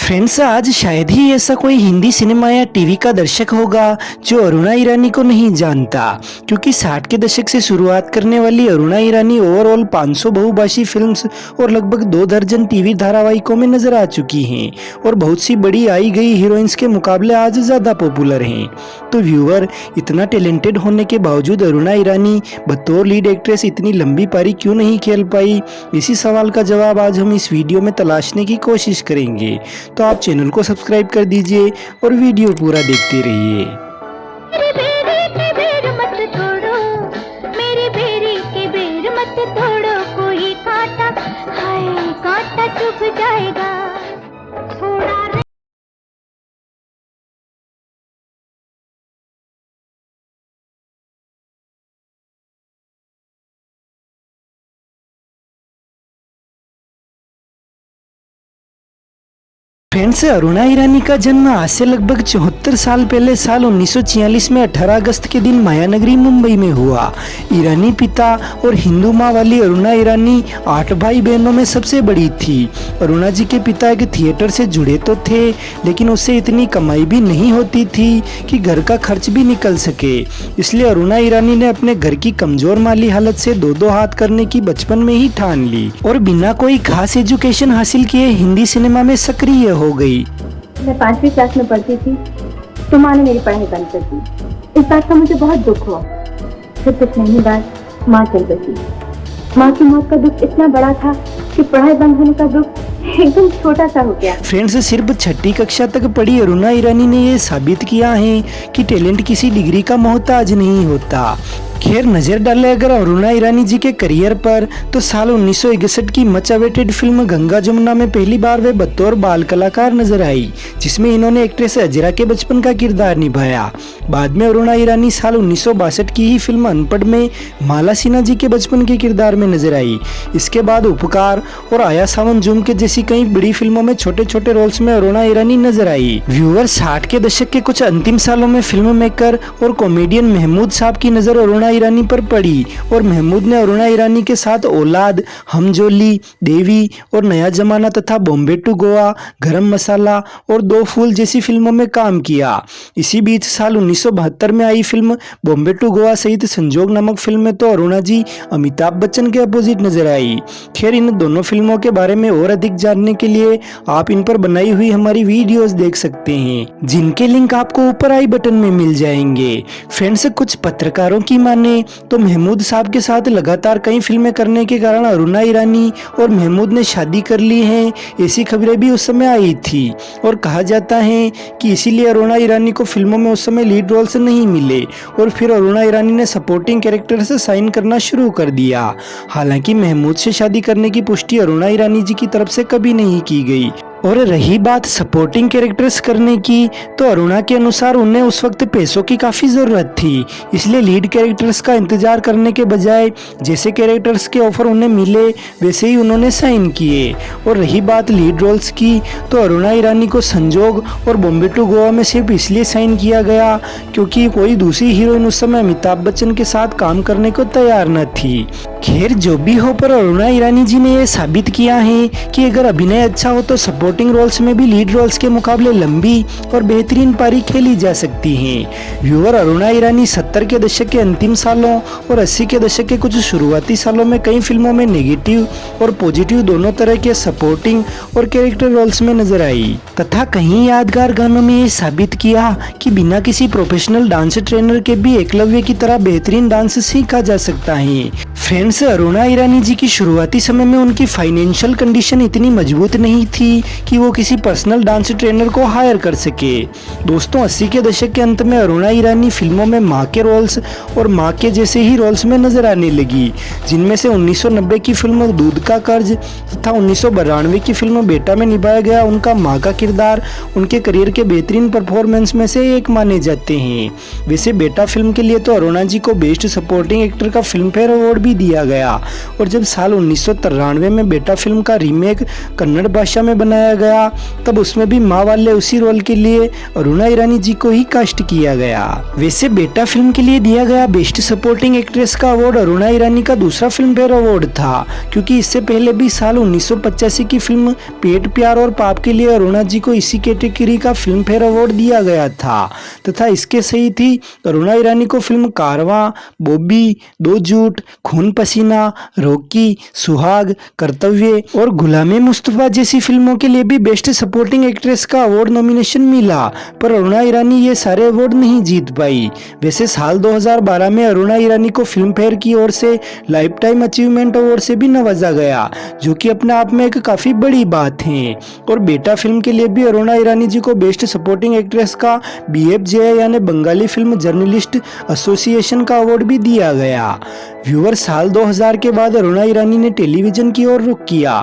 Friends, आज शायद ही ऐसा कोई हिंदी सिनेमा या टीवी का दर्शक होगा जो अरुणा ईरानी को नहीं जानता, क्योंकि 60 के दशक से शुरुआत करने वाली अरुणा ईरानी ओवरऑल 500 बहुभाषी फिल्म्स और लगभग 2 दर्जन टीवी धारावाहिकों में नजर आ चुकी हैं और बहुत सी बड़ी आई गई हीरोइंस के मुकाबले आज ज्यादा पॉपुलर हैं। तो व्यूअर, इतना टैलेंटेड होने के बावजूद अरुणा ईरानी बतौर लीड एक्ट्रेस इतनी लंबी पारी क्यों नहीं खेल पाई? इसी सवाल का जवाब आज हम इस वीडियो में तलाशने की कोशिश करेंगे। तो आप चैनल को सब्सक्राइब कर दीजिए और वीडियो पूरा देखते रहिए। कोई कांटा, हाय कांटा चुभ जाएगा थोड़ा। फ्रेंड्स, अरुणा ईरानी का जन्म आज से लगभग 74 साल पहले साल 1946 में 18 अगस्त के दिन मायानगरी मुंबई में हुआ। ईरानी पिता और हिंदू माँ वाली अरुणा ईरानी 8 भाई बहनों में सबसे बड़ी थी। अरुणा जी के पिता एक थिएटर से जुड़े तो थे, लेकिन उससे इतनी कमाई भी नहीं होती थी कि घर का खर्च भी निकल सके। इसलिए अरुणा ईरानी ने अपने घर की कमजोर माली हालत से दो हाथ करने की बचपन में ही ठान ली और बिना कोई खास एजुकेशन हासिल किए हिंदी सिनेमा में सक्रिय हो गई। मैं 5वीं क्लास में पढ़ती थी तो माँ ने मेरी पढ़ाई बंद कर दी। इस बात का मुझे बहुत दुख हुआ। फिर कुछ महीने बाद माँ चल गई। माँ की मौत का दुख इतना बड़ा था कि पढ़ाई बंद होने का दुख एकदम छोटा सा हो गया। फ्रेंड्स, सिर्फ 6ठी कक्षा तक पढ़ी अरुणा ईरानी ने ये साबित किया है कि टैलेंट किसी डिग्री का मोहताज नहीं होता। खैर, नजर डाले अगर अरुणा ईरानी जी के करियर पर, तो साल 1961 की much awaited film Ganga Jamuna में पहली बार वे बतौर बाल कलाकार नजर आई, जिसमें इन्होंने एक्ट्रेस अजरा के बचपन का किरदार निभाया। बाद में अरुणा ईरानी साल 1962 की ही फिल्म अनपढ़ में माला सिन्हा जी के बचपन के किरदार में नजर आई। इसके बाद उपकार और आया सावन जूम के जैसी कई बड़ी फिल्मों में छोटे छोटे रोल्स में अरुणा ईरानी नजर आई। व्यूअर, 60 के दशक के कुछ अंतिम सालों में फिल्म मेकर और कॉमेडियन महमूद साहब की नजर अरुणा ईरानी पर पड़ी और महमूद ने अरुणा ईरानी के साथ औलाद, हमजोली, देवी और नया जमाना तथा बॉम्बे टू गोवा, गरम मसाला और 2 फूल जैसी फिल्मों में काम किया। इसी बीच साल 1972 में आई फिल्म बॉम्बे टू गोवा सहित संजोग नामक फिल्म में तो अरुणा जी अमिताभ बच्चन के अपोजिट नजर आई। खैर, इन दोनों फिल्मों के बारे में और अधिक जानने के लिए आप इन पर बनाई हुई हमारी वीडियोस देख सकते हैं, जिनके लिंक आपको ऊपर आई बटन में मिल जाएंगे। फ्रेंड्स, कुछ पत्रकारों की माने तो महमूद साहब के साथ लगातार कई फिल्में करने के कारण अरुणा ईरानी और महमूद ने शादी कर ली है, ऐसी खबरें भी उस समय आई थी और कहा जाता है कि इसीलिए अरुणा ईरानी को फिल्मों में उस समय लीड रोल्स नहीं मिले और फिर अरुणा ईरानी ने सपोर्टिंग कैरेक्टर से साइन करना शुरू कर दिया। हालांकि महमूद से शादी करने की पुष्टि अरुणा ईरानी जी की तरफ से कभी नहीं की गई। और रही बात सपोर्टिंग कैरेक्टर्स करने की, तो अरुणा के अनुसार उन्हें उस वक्त पैसों की काफी जरूरत थी, इसलिए लीड कैरेक्टर्स का इंतजार करने के बजाय जैसे कैरेक्टर्स के ऑफर उन्हें मिले वैसे ही उन्होंने साइन किए। और रही बात लीड रोल्स की, तो अरुणा ईरानी को संजोग और बॉम्बे टू गोवा में सिर्फ इसलिए साइन किया गया क्योंकि कोई दूसरी हीरोइन उस समय अमिताभ बच्चन के साथ काम करने को तैयार न थी। खैर, जो भी हो, पर अरुणा ईरानी जी ने यह साबित किया है कि अगर अभिनय अच्छा हो तो सपोर्टिंग रोल्स में भी लीड रोल्स के मुकाबले लंबी और बेहतरीन पारी खेली जा सकती है। व्यूअर, अरुणा ईरानी 70 के दशक के अंतिम सालों और 80 के दशक के कुछ शुरुआती सालों में कई फिल्मों में नेगेटिव और पॉजिटिव दोनों तरह के सपोर्टिंग और कैरेक्टर रोल्स में नजर आई तथा कहीं यादगार गानों में ये साबित किया कि बिना किसी प्रोफेशनल डांस ट्रेनर के भी एकलव्य की तरह बेहतरीन डांस सीखा जा सकता है। फ्रेंड्स, अरुणा ईरानी जी की शुरुआती समय में उनकी फाइनेंशियल कंडीशन इतनी मजबूत नहीं थी कि वो किसी पर्सनल डांस ट्रेनर को हायर कर सके। दोस्तों, 80 के दशक के अंत में अरुणा ईरानी फिल्मों में माँ के रोल्स और माँ के जैसे ही रोल्स में नजर आने लगी, जिनमें से 1990 की फिल्म दूध का कर्ज तथा 1992 की फिल्म बेटा में निभाया गया उनका माँ का किरदार उनके करियर के बेहतरीन परफॉर्मेंस में से एक माने जाते हैं। वैसे बेटा फिल्म के लिए तो अरुणा जी को बेस्ट सपोर्टिंग एक्टर का फिल्म फेयर अवार्ड भी दिया किया गया। और जब साल 1993 में बेटा फिल्म का रीमेक कन्नड़ भाषा में बनाया गया तब उसमें भी माँ वाले उसी रोल के लिए अरुणा ईरानी जी को ही कास्ट किया गया। वैसे बेटा फिल्म के लिए दिया गया बेस्ट सपोर्टिंग एक्ट्रेस का अवार्ड अरुणा ईरानी का दूसरा फिल्म फेयर अवार्ड था, क्योंकि इससे पहले भी साल 1985 की फिल्म पेट प्यार और पाप के लिए अरुणा जी को इसी कैटेगरी का फिल्म फेयर अवार्ड दिया गया था। तथा इसके सहित ही अरुणा ईरानी को फिल्म कारवां, बॉबी, दो झूठ, खून पसीना, रॉकी, सुहाग, कर्तव्य और गुलामे मुस्तफा जैसी फिल्मों के लिए भी बेस्ट सपोर्टिंग एक्ट्रेस का अवार्ड नॉमिनेशन मिला, पर अरुणा ईरानी ये सारे अवार्ड नहीं जीत पाई। वैसे साल 2012 में अरुणा ईरानी को फिल्म फेयर की ओर से लाइफ टाइम अचीवमेंट अवार्ड से भी नवाजा गया, जो कि अपने आप में एक काफी बड़ी बात है। और बेटा फिल्म के लिए भी अरुणा ईरानी जी को बेस्ट सपोर्टिंग एक्ट्रेस का BFJI यानी बंगाली फिल्म जर्नलिस्ट एसोसिएशन का अवार्ड भी दिया गया। व्यूअर साल 2000 के बाद अरुणा ईरानी ने टेलीविजन की ओर रुख किया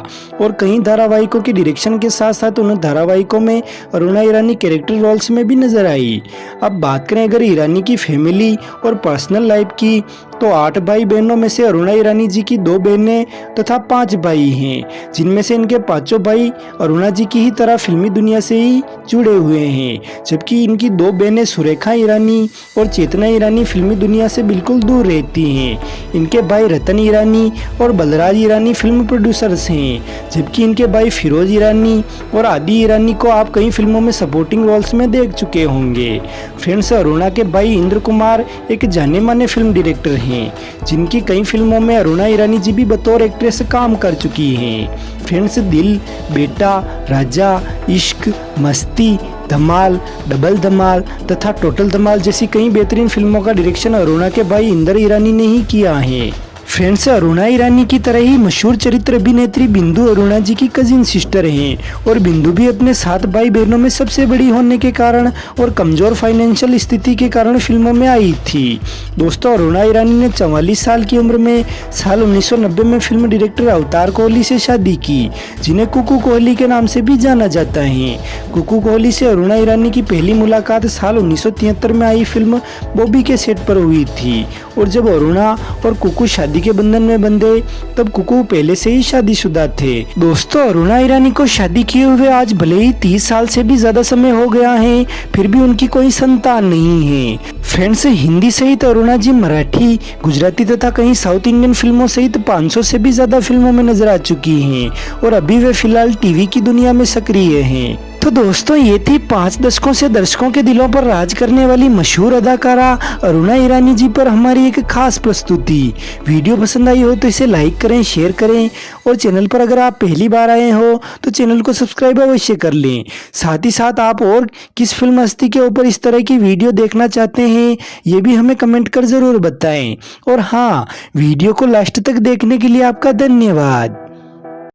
और कई धारावाहिकों के डायरेक्शन के साथ साथ उन धारावाहिकों में अरुणा ईरानी कैरेक्टर रोल्स में भी नजर आई। अब बात करें अगर ईरानी की फैमिली और पर्सनल लाइफ की, तो 8 भाई बहनों में से अरुणा ईरानी जी की 2 बहनें तथा 5 भाई हैं, जिनमें से इनके 5 भाई अरुणा जी की ही तरह फिल्मी दुनिया से ही जुड़े हुए हैं, जबकि इनकी 2 बहनें सुरेखा ईरानी और चेतना ईरानी फिल्मी दुनिया से बिल्कुल दूर रहती हैं। इनके भाई रतन ईरानी और बलराज ईरानी फिल्म प्रोड्यूसर्स हैं, जबकि इनके भाई फिरोज ईरानी और आदि ईरानी को आप कई फिल्मों में सपोर्टिंग रोल्स में देख चुके होंगे। फ्रेंड्स, अरुणा के भाई इंद्र कुमार एक जाने माने फिल्म डायरेक्टर हैं, जिनकी कई फिल्मों में अरुणा ईरानी जी भी बतौर एक्ट्रेस काम कर चुकी हैं। फ्रेंड्स, दिल, बेटा, राजा, इश्क, मस्ती, धमाल, डबल धमाल तथा टोटल धमाल जैसी कई बेहतरीन फिल्मों का डायरेक्शन अरुणा के भाई इंद्र ईरानी ने ही किया है। फ्रेंड्स, अरुणा ईरानी की तरह ही मशहूर चरित्र अभिनेत्री बिंदु अरुणा जी की कजिन सिस्टर हैं और बिंदु भी अपने 7 भाई बहनों में सबसे बड़ी होने के कारण और कमजोर फाइनेंशियल स्थिति के कारण फिल्मों में आई थी। दोस्तों, अरुणा ईरानी ने 44 साल की उम्र में साल 1990 में फिल्म डायरेक्टर अवतार कोहली से शादी की, जिन्हें कुकू कोहली के नाम से भी जाना जाता है। कुकू कोहली से अरुणा ईरानी की पहली मुलाकात साल 1973 में आई फिल्म बॉबी के सेट पर हुई थी और जब अरुणा और कुकू शादी के बंधन में बंधे तब कुकू पहले से ही शादीशुदा थे। दोस्तों, अरुणा ईरानी को शादी किए हुए आज भले ही 30 साल से भी ज्यादा समय हो गया है, फिर भी उनकी कोई संतान नहीं है। फ्रेंड्स, हिंदी सहित अरुणा जी मराठी, गुजराती तथा कई साउथ इंडियन फिल्मों सहित 500 से भी ज्यादा फिल्मों में नजर आ चुकी हैं और अभी वे फिलहाल टीवी की दुनिया में सक्रिय हैं। तो दोस्तों, ये थी 5 दशकों से दर्शकों के दिलों पर राज करने वाली मशहूर अदाकारा अरुणा ईरानी जी पर हमारी एक खास प्रस्तुति। वीडियो पसंद आई हो तो इसे लाइक करें, शेयर करें और चैनल पर अगर आप पहली बार आए हो तो चैनल को सब्सक्राइब अवश्य कर लें। साथ ही साथ आप और किस फिल्म हस्ती के ऊपर इस तरह की वीडियो देखना चाहते हैं ये भी हमें कमेंट कर जरूर बताएं। और हाँ, वीडियो को लास्ट तक देखने के लिए आपका धन्यवाद।